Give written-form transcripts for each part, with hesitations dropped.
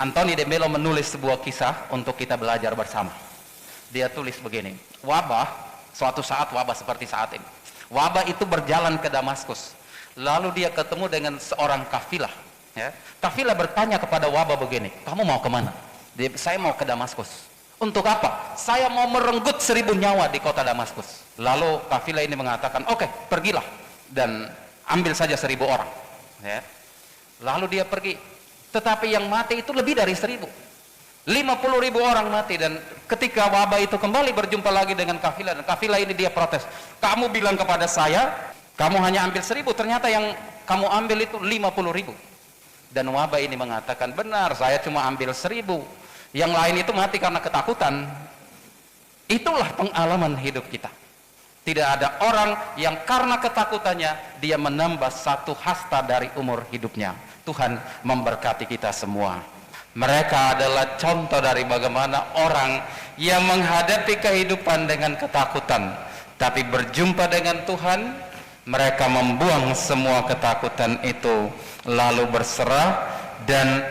Anthony de Mello menulis sebuah kisah untuk kita belajar bersama. Dia tulis begini, suatu saat wabah seperti saat ini. Wabah itu berjalan ke Damaskus. Lalu dia ketemu dengan seorang kafilah. Ya. Kafilah bertanya kepada wabah begini, kamu mau kemana? Saya mau ke Damaskus. Untuk apa? Saya mau merenggut 1000 nyawa di kota Damaskus. Lalu kafilah ini mengatakan, oke, pergilah dan ambil saja 1000 orang. Ya. Lalu dia pergi. Tetapi yang mati itu lebih dari 1000. 50.000 orang mati. Dan ketika wabah itu kembali berjumpa lagi dengan kafilah, dan kafilah ini dia protes, kamu bilang kepada saya kamu hanya ambil 1000, ternyata yang kamu ambil itu 50.000. Dan wabah ini mengatakan, benar, saya cuma ambil 1000, yang lain itu mati karena ketakutan. Itulah pengalaman hidup kita. Tidak ada orang yang karena ketakutannya dia menambah 1 hasta dari umur hidupnya. Tuhan memberkati kita semua. Mereka adalah contoh dari bagaimana orang yang menghadapi kehidupan dengan ketakutan, tapi berjumpa dengan Tuhan, mereka membuang semua ketakutan itu, lalu berserah, dan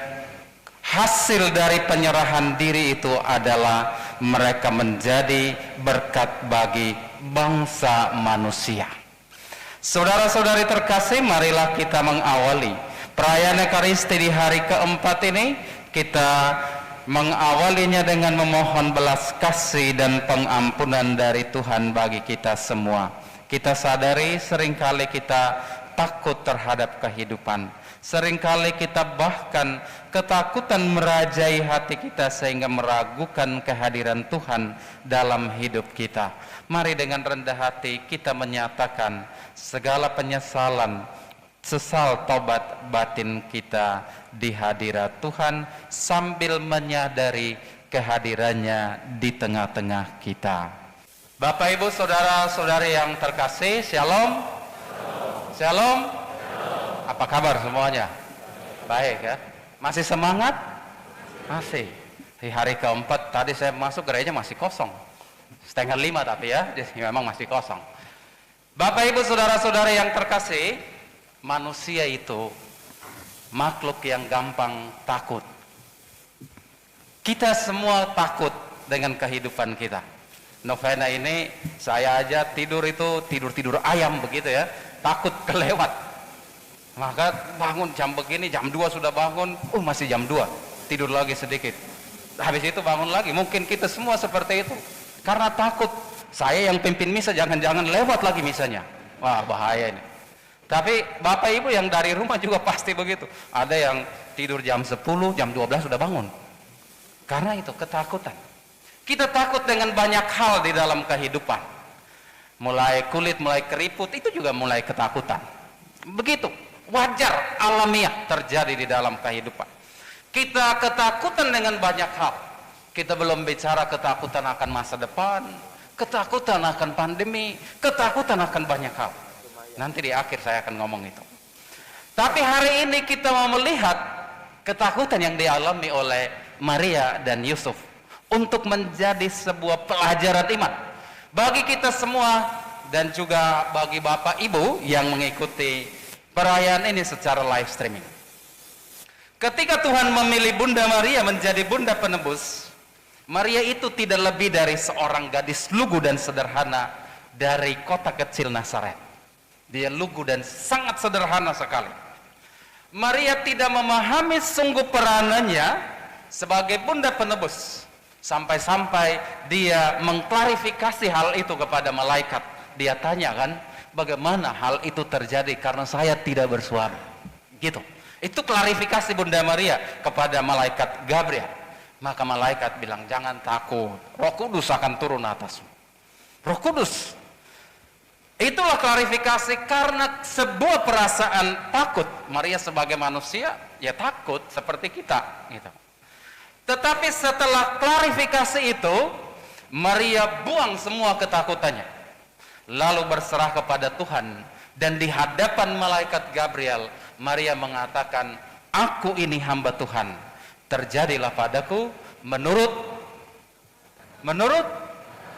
hasil dari penyerahan diri itu adalah mereka menjadi berkat bagi bangsa manusia. Saudara-saudari terkasih, marilah kita mengawali perayaan Ekaristi di hari keempat ini. Kita mengawalinya dengan memohon belas kasih dan pengampunan dari Tuhan bagi kita semua. Kita sadari seringkali kita takut terhadap kehidupan. Seringkali kita bahkan ketakutan merajai hati kita sehingga meragukan kehadiran Tuhan dalam hidup kita. Mari dengan rendah hati kita menyatakan segala penyesalan, sesal tobat batin kita di hadirat Tuhan sambil menyadari kehadirannya di tengah-tengah kita. Bapak Ibu saudara-saudari yang terkasih, Shalom. Shalom. Apa kabar semuanya? Baik ya. Masih semangat? Masih. Di hari keempat tadi saya masuk gereja masih kosong. 4:30 tapi ya, memang masih kosong. Bapak Ibu saudara-saudari yang terkasih, manusia itu makhluk yang gampang takut. Kita semua takut dengan kehidupan kita. Novena ini saya aja tidur ayam begitu ya, takut kelewat. Maka bangun jam begini, jam 2 sudah bangun, masih jam 2, tidur lagi sedikit. Habis itu bangun lagi. Mungkin kita semua seperti itu. Karena takut, saya yang pimpin misa jangan-jangan lewat lagi misanya. Wah, bahaya ini. Tapi Bapak Ibu yang dari rumah juga pasti begitu. Ada yang tidur jam 10, jam 12 sudah bangun. Karena itu ketakutan. Kita takut dengan banyak hal di dalam kehidupan. Mulai kulit, mulai keriput, itu juga mulai ketakutan. Begitu, wajar, alamiah terjadi di dalam kehidupan. Kita ketakutan dengan banyak hal. Kita belum bicara ketakutan akan masa depan, ketakutan akan pandemi, ketakutan akan banyak hal. Nanti di akhir saya akan ngomong itu. Tapi hari ini kita mau melihat ketakutan yang dialami oleh Maria dan Yusuf untuk menjadi sebuah pelajaran iman bagi kita semua dan juga bagi Bapak Ibu yang mengikuti perayaan ini secara live streaming. Ketika Tuhan memilih Bunda Maria menjadi Bunda Penebus, Maria itu tidak lebih dari seorang gadis lugu dan sederhana dari kota kecil Nazaret. Dia lugu dan sangat sederhana sekali. Maria tidak memahami sungguh peranannya sebagai Bunda Penebus. Sampai-sampai dia mengklarifikasi hal itu kepada malaikat. Dia tanya kan, bagaimana hal itu terjadi karena saya tidak bersuami. Gitu. Itu klarifikasi Bunda Maria kepada malaikat Gabriel. Maka malaikat bilang, jangan takut, Roh Kudus akan turun atasmu. Roh Kudus. Itulah klarifikasi karena sebuah perasaan takut. Maria sebagai manusia ya takut seperti kita gitu. Tetapi setelah klarifikasi itu, Maria buang semua ketakutannya, lalu berserah kepada Tuhan. Dan di hadapan malaikat Gabriel, Maria mengatakan, aku ini hamba Tuhan, terjadilah padaku menurut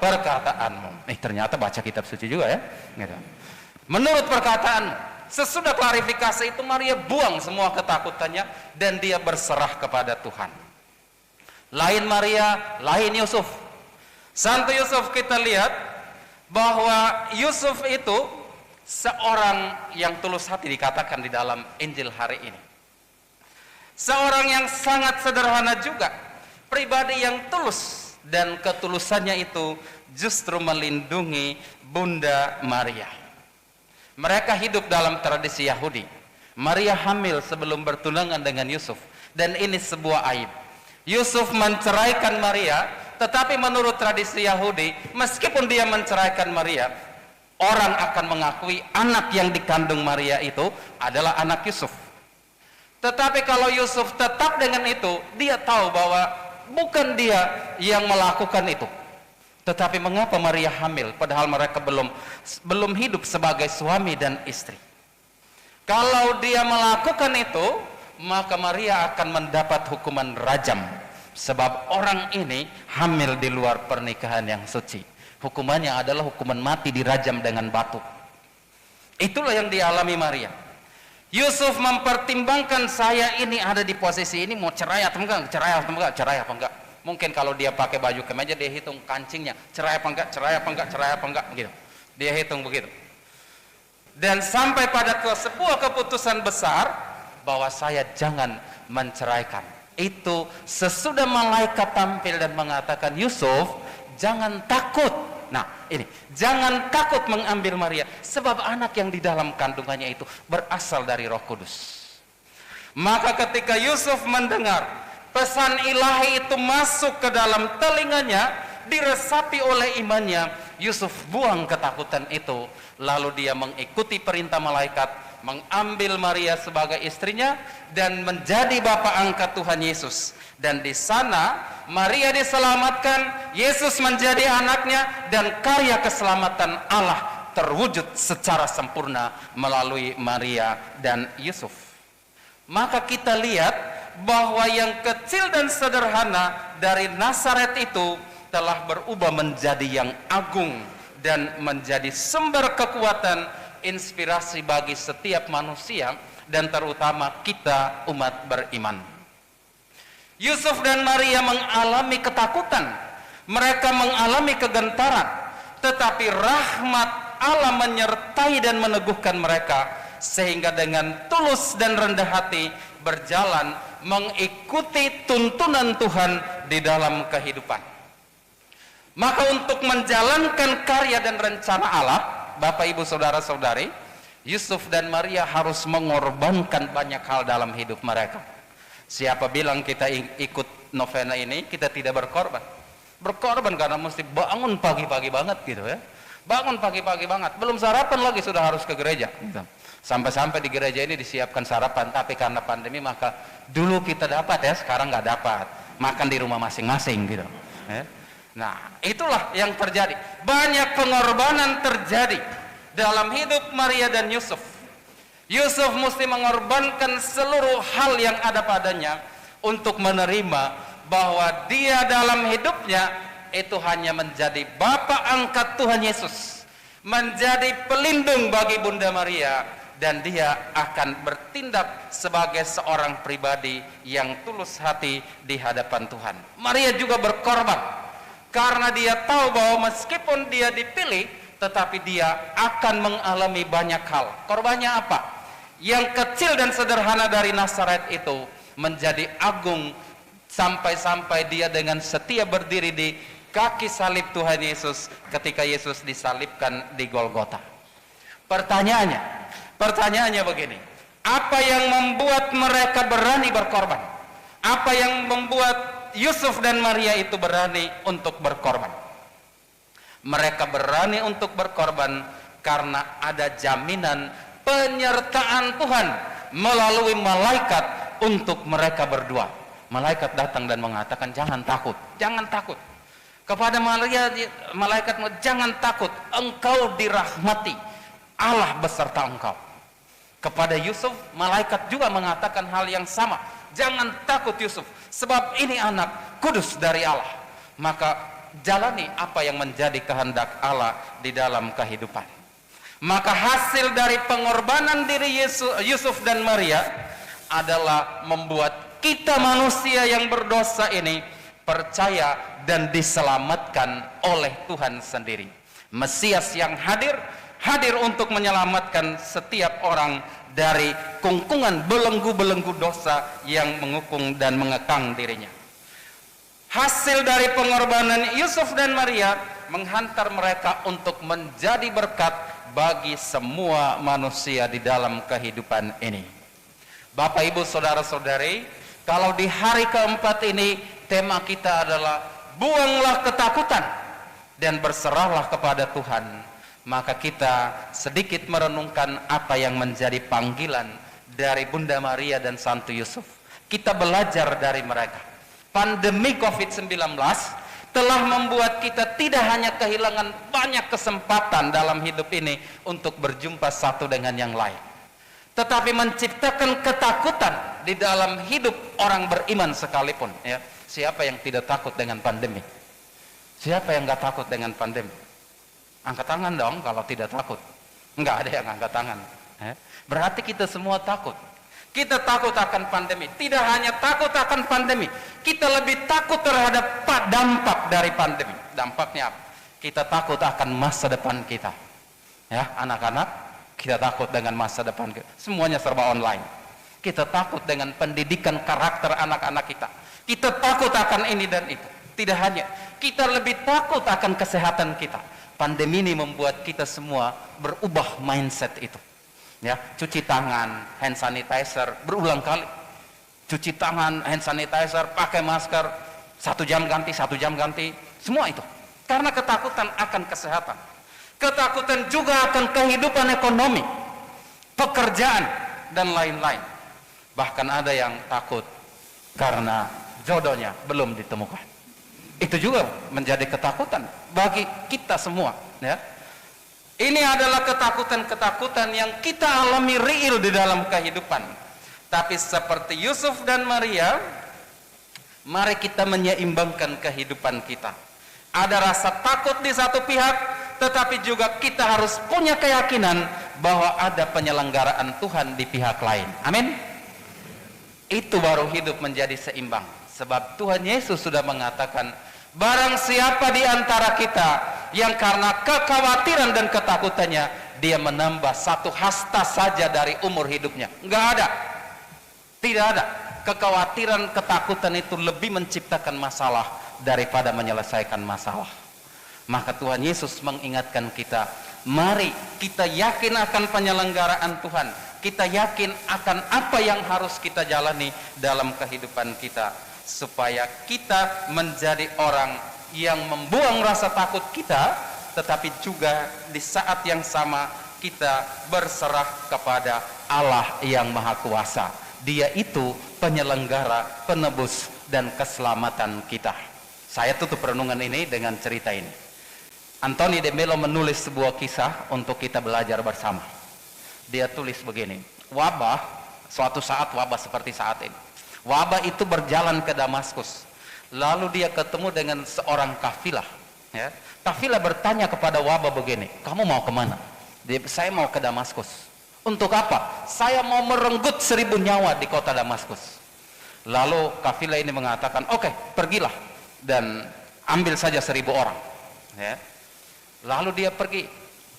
perkataanmu. Ternyata baca kitab suci juga ya gitu. Menurut perkataan, Sesudah klarifikasi itu Maria buang semua ketakutannya dan dia berserah kepada Tuhan. Lain Maria, lain Yusuf. Santo Yusuf kita lihat bahwa Yusuf itu seorang yang tulus hati, dikatakan di dalam Injil hari ini. Seorang yang sangat sederhana juga, pribadi yang tulus, dan ketulusannya itu justru melindungi Bunda Maria. Mereka hidup dalam tradisi Yahudi. Maria hamil sebelum bertunangan dengan Yusuf, dan ini sebuah aib. Yusuf menceraikan Maria, tetapi menurut tradisi Yahudi, meskipun dia menceraikan Maria, orang akan mengakui anak yang dikandung Maria itu adalah anak Yusuf. Tetapi kalau Yusuf tetap dengan itu, dia tahu bahwa bukan dia yang melakukan itu. Tetapi mengapa Maria hamil padahal mereka belum hidup sebagai suami dan istri? Kalau dia melakukan itu, maka Maria akan mendapat hukuman rajam, sebab orang ini hamil di luar pernikahan yang suci. Hukumannya adalah hukuman mati, dirajam dengan batu. Itulah yang dialami Maria. Yusuf mempertimbangkan, saya ini ada di posisi ini, mau cerai atau enggak, cerai atau enggak, cerai apa enggak. Mungkin kalau dia pakai baju kemeja, dia hitung kancingnya, cerai apa enggak, cerai apa enggak, cerai apa enggak, gitu. Dia hitung begitu. Dan sampai pada sebuah keputusan besar bahwa saya jangan menceraikan. Itu sesudah malaikat tampil dan mengatakan, Yusuf, jangan takut. Nah, ini, jangan takut mengambil Maria, sebab anak yang di dalam kandungannya itu berasal dari Roh Kudus. Maka ketika Yusuf mendengar pesan ilahi itu masuk ke dalam telinganya, diresapi oleh imannya, Yusuf buang ketakutan itu, lalu dia mengikuti perintah malaikat, mengambil Maria sebagai istrinya dan menjadi bapa angkat Tuhan Yesus. Dan di sana Maria diselamatkan, Yesus menjadi anaknya, dan karya keselamatan Allah terwujud secara sempurna melalui Maria dan Yusuf. Maka kita lihat bahwa yang kecil dan sederhana dari Nazaret itu telah berubah menjadi yang agung dan menjadi sumber kekuatan, inspirasi bagi setiap manusia, dan terutama kita umat beriman. Yusuf dan Maria mengalami ketakutan, mereka mengalami kegentaran, tetapi rahmat Allah menyertai dan meneguhkan mereka, sehingga dengan tulus dan rendah hati berjalan mengikuti tuntunan Tuhan di dalam kehidupan. Maka untuk menjalankan karya dan rencana Allah, Bapak Ibu Saudara-saudari, Yusuf dan Maria harus mengorbankan banyak hal dalam hidup mereka. Siapa bilang kita ikut novena ini kita tidak berkorban? Berkorban karena mesti bangun pagi-pagi banget gitu ya. Bangun pagi-pagi banget, belum sarapan lagi sudah harus ke gereja gitu. Sampai-sampai di gereja ini disiapkan sarapan, tapi karena pandemi maka dulu kita dapat ya, sekarang nggak dapat. Makan di rumah masing-masing gitu ya. Nah, itulah yang terjadi. Banyak pengorbanan terjadi dalam hidup Maria dan Yusuf. Yusuf mesti mengorbankan seluruh hal yang ada padanya untuk menerima bahwa dia dalam hidupnya itu hanya menjadi bapa angkat Tuhan Yesus, menjadi pelindung bagi Bunda Maria, dan dia akan bertindak sebagai seorang pribadi yang tulus hati di hadapan Tuhan. Maria juga berkorban karena dia tahu bahwa meskipun dia dipilih, tetapi dia akan mengalami banyak hal. Korbannya apa? Yang kecil dan sederhana dari Nazaret itu menjadi agung, sampai-sampai dia dengan setia berdiri di kaki salib Tuhan Yesus ketika Yesus disalibkan di Golgota. Pertanyaannya begini, apa yang membuat mereka berani berkorban? Apa yang membuat Yusuf dan Maria itu berani untuk berkorban? Mereka berani untuk berkorban karena ada jaminan penyertaan Tuhan melalui malaikat untuk mereka berdua. Malaikat datang dan mengatakan, jangan takut, jangan takut. Kepada Maria, malaikat, jangan takut, engkau dirahmati, Allah beserta engkau. Kepada Yusuf, malaikat juga mengatakan hal yang sama, jangan takut Yusuf, sebab ini anak kudus dari Allah. Maka jalani apa yang menjadi kehendak Allah di dalam kehidupan. Maka hasil dari pengorbanan diri Yusuf dan Maria adalah membuat kita manusia yang berdosa ini percaya dan diselamatkan oleh Tuhan sendiri. Mesias yang hadir untuk menyelamatkan setiap orang dari kungkungan belenggu-belenggu dosa yang mengukung dan mengekang dirinya. Hasil dari pengorbanan Yusuf dan Maria menghantar mereka untuk menjadi berkat bagi semua manusia di dalam kehidupan ini. Bapak, Ibu, saudara-saudari, kalau di hari keempat ini tema kita adalah buanglah ketakutan dan berserahlah kepada Tuhan. Maka kita sedikit merenungkan apa yang menjadi panggilan dari Bunda Maria dan Santo Yusuf. Kita belajar dari mereka. Pandemi COVID-19 telah membuat kita tidak hanya kehilangan banyak kesempatan dalam hidup ini untuk berjumpa satu dengan yang lain, tetapi menciptakan ketakutan di dalam hidup orang beriman sekalipun. Ya, siapa yang tidak takut dengan pandemi? Siapa yang nggak takut dengan pandemi? Angkat tangan dong kalau tidak takut. Nggak ada yang angkat tangan. Berarti kita semua takut. Kita takut akan pandemi. Tidak hanya takut akan pandemi, kita lebih takut terhadap dampak dari pandemi. Dampaknya apa? Kita takut akan masa depan kita. Ya, anak-anak, kita takut dengan masa depan kita. Semuanya serba online. Kita takut dengan pendidikan karakter anak-anak kita. Kita takut akan ini dan itu. Tidak hanya, kita lebih takut akan kesehatan kita. Pandemi ini membuat kita semua berubah mindset itu. Ya, cuci tangan, hand sanitizer berulang kali. Cuci tangan, hand sanitizer, pakai masker, 1 jam ganti, semua itu. Karena ketakutan akan kesehatan. Ketakutan juga akan kehidupan ekonomi, pekerjaan, dan lain-lain. Bahkan ada yang takut karena jodohnya belum ditemukan. Itu juga menjadi ketakutan bagi kita semua. Ya. Ini adalah ketakutan-ketakutan yang kita alami real di dalam kehidupan. Tapi seperti Yusuf dan Maria, mari kita menyeimbangkan kehidupan kita. Ada rasa takut di satu pihak, tetapi juga kita harus punya keyakinan bahwa ada penyelenggaraan Tuhan di pihak lain. Amin. Itu baru hidup menjadi seimbang. Sebab Tuhan Yesus sudah mengatakan, barang siapa di antara kita yang karena kekhawatiran dan ketakutannya dia menambah 1 hasta saja dari umur hidupnya. Enggak ada. Tidak ada. Kekhawatiran, ketakutan itu lebih menciptakan masalah daripada menyelesaikan masalah. Maka Tuhan Yesus mengingatkan kita, mari kita yakin akan penyelenggaraan Tuhan. Kita yakin akan apa yang harus kita jalani dalam kehidupan kita, supaya kita menjadi orang yang membuang rasa takut kita, tetapi juga di saat yang sama kita berserah kepada Allah yang Maha Kuasa. Dia itu penyelenggara, penebus, dan keselamatan kita. Saya tutup renungan ini dengan cerita ini. Anthony de Mello menulis sebuah kisah untuk kita belajar bersama. Dia tulis begini, suatu saat wabah seperti saat ini. Wabah itu berjalan ke Damaskus. Lalu dia ketemu dengan seorang kafilah. Ya. Kafilah bertanya kepada wabah begini, kamu mau kemana? Saya mau ke Damaskus. Untuk apa? Saya mau merenggut 1000 nyawa di kota Damaskus. Lalu kafilah ini mengatakan, oke, pergilah dan ambil saja 1000 orang. Ya. Lalu dia pergi.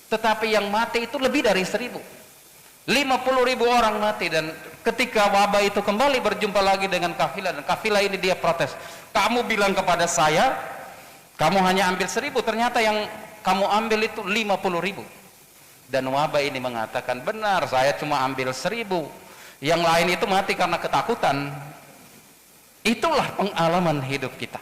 Tetapi yang mati itu lebih dari 1000. 50.000 orang mati. Dan ketika wabah itu kembali berjumpa lagi dengan kafilah, dan kafilah ini dia protes, kamu bilang kepada saya kamu hanya ambil 1000, ternyata yang kamu ambil itu 50.000. Dan wabah ini mengatakan, benar, saya cuma ambil 1000, yang lain itu mati karena ketakutan. Itulah pengalaman hidup kita.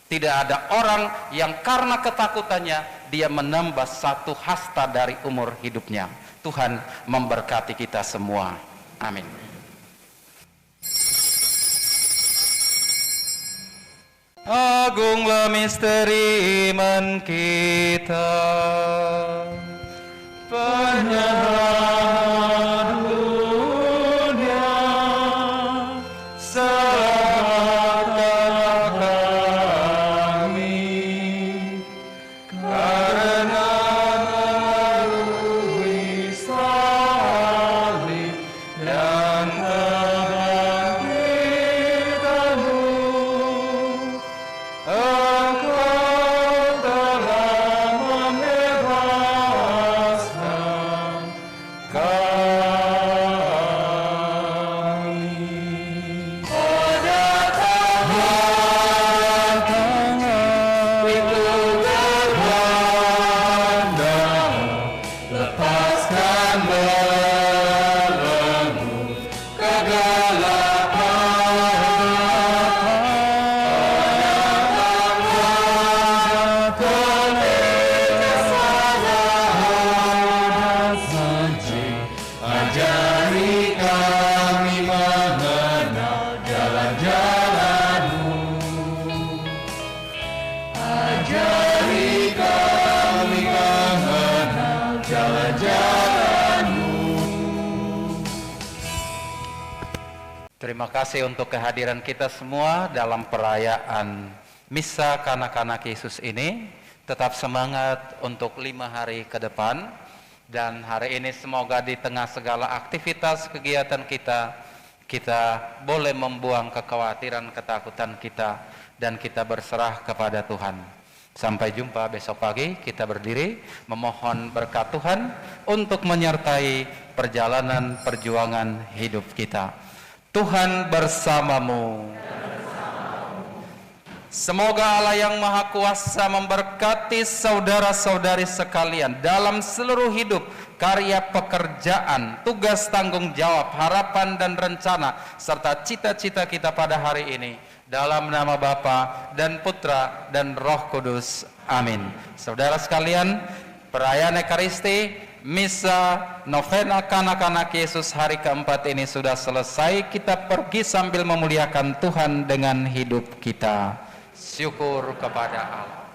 Tidak ada orang yang karena ketakutannya dia menambah 1 hasta dari umur hidupnya. Tuhan memberkati kita semua. Amin. Agunglah misteri iman kita, penyerahan dunia, serahkan kami, karena melalui Terima kasih untuk kehadiran kita semua dalam perayaan Misa Kanak-Kanak Yesus ini. Tetap semangat untuk 5 hari ke depan. Dan hari ini semoga di tengah segala aktivitas kegiatan kita, kita boleh membuang kekhawatiran, ketakutan kita, dan kita berserah kepada Tuhan. Sampai jumpa besok pagi, kita berdiri memohon berkat Tuhan untuk menyertai perjalanan perjuangan hidup kita. Tuhan bersamamu. Semoga Allah yang Maha Kuasa memberkati saudara-saudari sekalian dalam seluruh hidup, karya pekerjaan, tugas tanggung jawab, harapan dan rencana, serta cita-cita kita pada hari ini. Dalam nama Bapa dan Putra dan Roh Kudus. Amin. Saudara sekalian, perayaan Ekaristi, Misa Novena Kanak-Kanak Yesus hari keempat ini sudah selesai. Kita pergi sambil memuliakan Tuhan dengan hidup kita. Syukur kepada Allah.